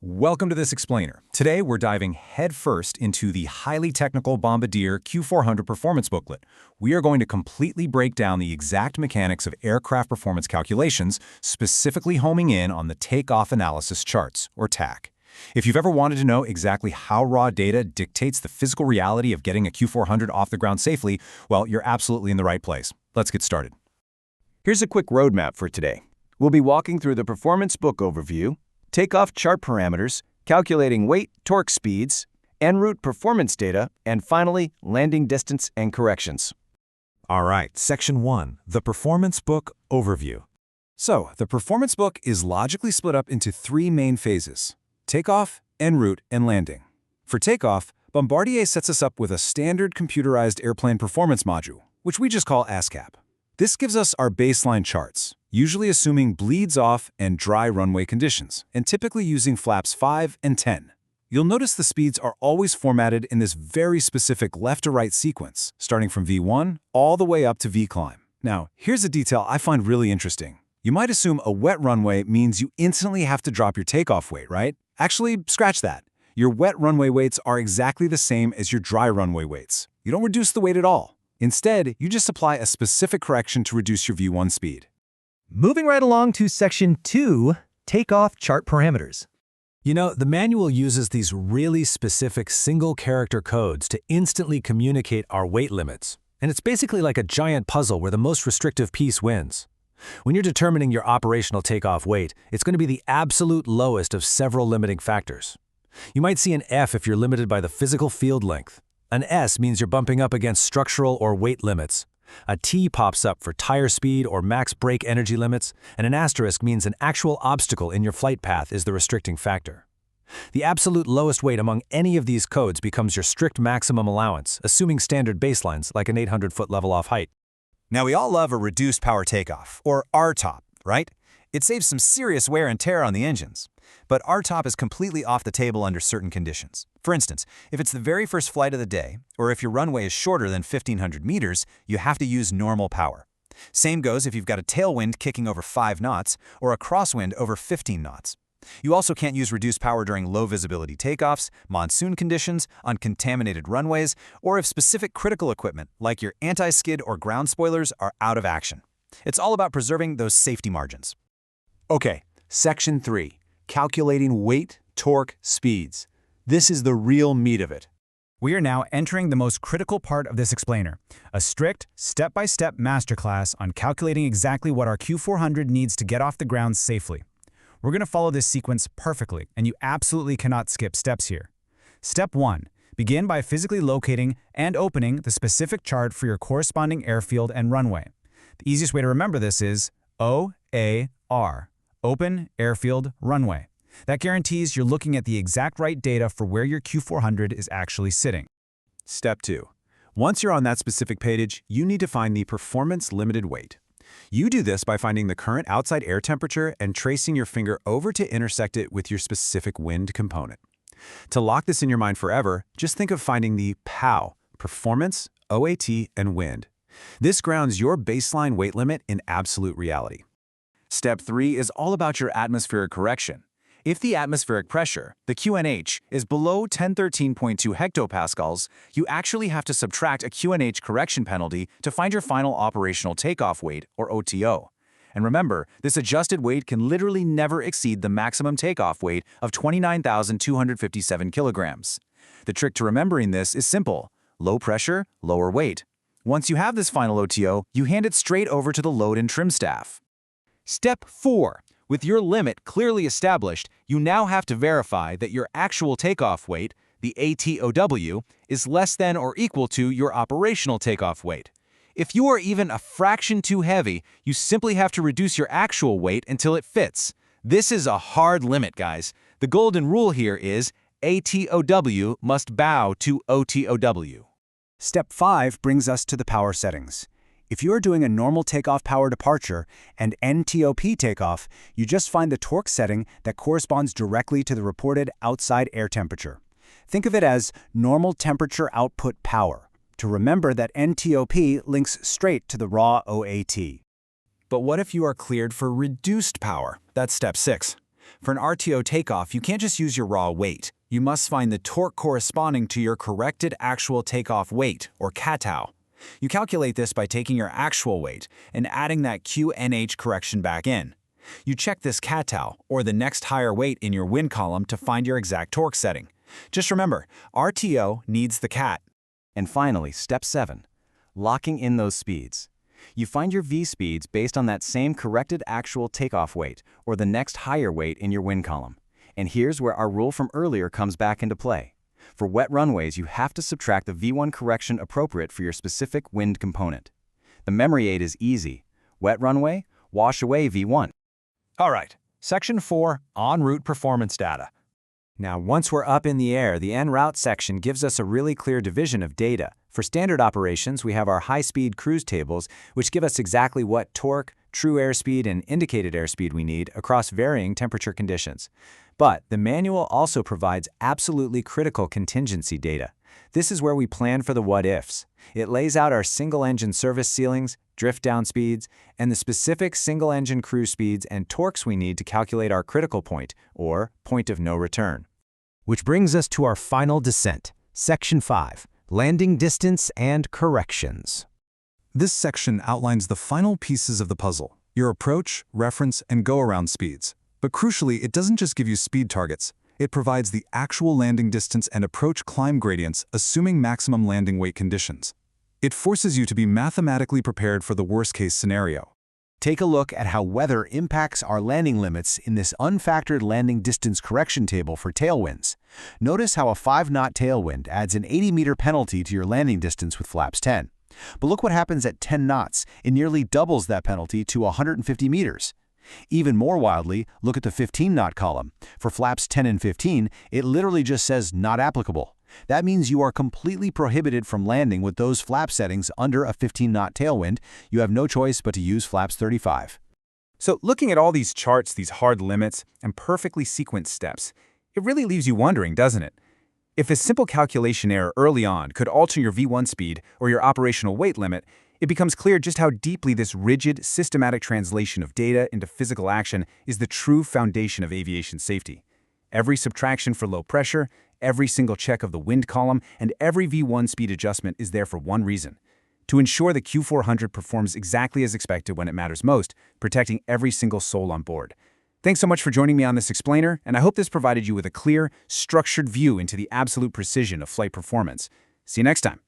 Welcome to this explainer. Today we're diving headfirst into the highly technical Bombardier Q400 performance booklet. We are going to completely break down the exact mechanics of aircraft performance calculations, specifically homing in on the takeoff analysis charts, or TAC. If you've ever wanted to know exactly how raw data dictates the physical reality of getting a Q400 off the ground safely, well, you're absolutely in the right place. Let's get started. Here's a quick roadmap for today. We'll be walking through the performance book overview, takeoff chart parameters, calculating weight, torque speeds, en route performance data, and finally, landing distance and corrections. All right, Section 1, the Performance Book Overview. So, the Performance Book is logically split up into three main phases: takeoff, en route, and landing. For takeoff, Bombardier sets us up with a standard computerized airplane performance module, which we just call ASCAP. This gives us our baseline charts, usually assuming bleeds off and dry runway conditions, and typically using flaps 5 and 10. You'll notice the speeds are always formatted in this very specific left-to-right sequence, starting from V1 all the way up to V-climb. Now, here's a detail I find really interesting. You might assume a wet runway means you instantly have to drop your takeoff weight, right? Actually, scratch that. Your wet runway weights are exactly the same as your dry runway weights. You don't reduce the weight at all. Instead, you just apply a specific correction to reduce your V1 speed. Moving right along to Section 2, Takeoff Chart Parameters. You know, the manual uses these really specific single-character codes to instantly communicate our weight limits. And it's basically like a giant puzzle where the most restrictive piece wins. When you're determining your operational takeoff weight, it's going to be the absolute lowest of several limiting factors. You might see an F if you're limited by the physical field length. An S means you're bumping up against structural or weight limits. A T pops up for tire speed or max brake energy limits, and an asterisk means an actual obstacle in your flight path is the restricting factor. The absolute lowest weight among any of these codes becomes your strict maximum allowance, assuming standard baselines like an 800-foot level-off height. Now, we all love a reduced power takeoff, or RTOP, right? It saves some serious wear and tear on the engines. But RTOP is completely off the table under certain conditions. For instance, if it's the very first flight of the day, or if your runway is shorter than 1,500 meters, you have to use normal power. Same goes if you've got a tailwind kicking over 5 knots, or a crosswind over 15 knots. You also can't use reduced power during low visibility takeoffs, monsoon conditions, on contaminated runways, or if specific critical equipment, like your anti-skid or ground spoilers, are out of action. It's all about preserving those safety margins. Okay, Section 3. Calculating weight, torque, speeds. This is the real meat of it. We are now entering the most critical part of this explainer, a strict, step-by-step masterclass on calculating exactly what our Q400 needs to get off the ground safely. We're going to follow this sequence perfectly, and you absolutely cannot skip steps here. Step 1. Begin by physically locating and opening the specific chart for your corresponding airfield and runway. The easiest way to remember this is OAR. Open, airfield, runway. That guarantees you're looking at the exact right data for where your Q400 is actually sitting. Step 2. Once you're on that specific page, you need to find the performance limited weight. You do this by finding the current outside air temperature and tracing your finger over to intersect it with your specific wind component. To lock this in your mind forever, just think of finding the POW, performance, OAT, and wind. This grounds your baseline weight limit in absolute reality. Step 3 is all about your atmospheric correction. If the atmospheric pressure, the QNH, is below 1013.2 hectopascals, you actually have to subtract a QNH correction penalty to find your final operational takeoff weight, or OTO. And remember, this adjusted weight can literally never exceed the maximum takeoff weight of 29,257 kilograms. The trick to remembering this is simple: low pressure, lower weight. Once you have this final OTO, you hand it straight over to the load and trim staff. Step 4. With your limit clearly established, you now have to verify that your actual takeoff weight, the ATOW, is less than or equal to your operational takeoff weight. If you are even a fraction too heavy, you simply have to reduce your actual weight until it fits. This is a hard limit, guys. The golden rule here is ATOW must bow to OTOW. Step 5 brings us to the power settings. If you are doing a normal takeoff power departure and NTOP takeoff, you just find the torque setting that corresponds directly to the reported outside air temperature. Think of it as normal temperature output power, to remember that NTOP links straight to the raw OAT. But what if you are cleared for reduced power? That's step 6. For an RTO takeoff, you can't just use your raw weight. You must find the torque corresponding to your corrected actual takeoff weight, or CATOW. You calculate this by taking your actual weight and adding that QNH correction back in. You check this CATOW, or the next higher weight in your wind column, to find your exact torque setting. Just remember, RTO needs the CAT. And finally, step 7, locking in those speeds. You find your V speeds based on that same corrected actual takeoff weight, or the next higher weight in your wind column. And here's where our rule from earlier comes back into play. For wet runways, you have to subtract the V1 correction appropriate for your specific wind component. The memory aid is easy. Wet runway, wash away V1. All right, Section 4, En route performance data. Now, once we're up in the air, the en route section gives us a really clear division of data. For standard operations, we have our high-speed cruise tables, which give us exactly what torque, true airspeed, and indicated airspeed we need across varying temperature conditions. But the manual also provides absolutely critical contingency data. This is where we plan for the what-ifs. It lays out our single-engine service ceilings, drift-down speeds, and the specific single-engine cruise speeds and torques we need to calculate our critical point, or point of no return. Which brings us to our final descent, Section 5, Landing Distance and Corrections. This section outlines the final pieces of the puzzle, your approach, reference, and go-around speeds. But crucially, it doesn't just give you speed targets. It provides the actual landing distance and approach climb gradients, assuming maximum landing weight conditions. It forces you to be mathematically prepared for the worst-case scenario. Take a look at how weather impacts our landing limits in this unfactored landing distance correction table for tailwinds. Notice how a 5-knot tailwind adds an 80-meter penalty to your landing distance with flaps 10. But look what happens at 10 knots. It nearly doubles that penalty to 150 meters. Even more wildly, look at the 15-knot column. For flaps 10 and 15, it literally just says not applicable. That means you are completely prohibited from landing with those flap settings under a 15-knot tailwind. You have no choice but to use flaps 35. So looking at all these charts, these hard limits, and perfectly sequenced steps, it really leaves you wondering, doesn't it? If a simple calculation error early on could alter your V1 speed or your operational weight limit, it becomes clear just how deeply this rigid, systematic translation of data into physical action is the true foundation of aviation safety. Every subtraction for low pressure, every single check of the wind column, and every V1 speed adjustment is there for one reason: to ensure the Q400 performs exactly as expected when it matters most, protecting every single soul on board. Thanks so much for joining me on this explainer, and I hope this provided you with a clear, structured view into the absolute precision of flight performance. See you next time.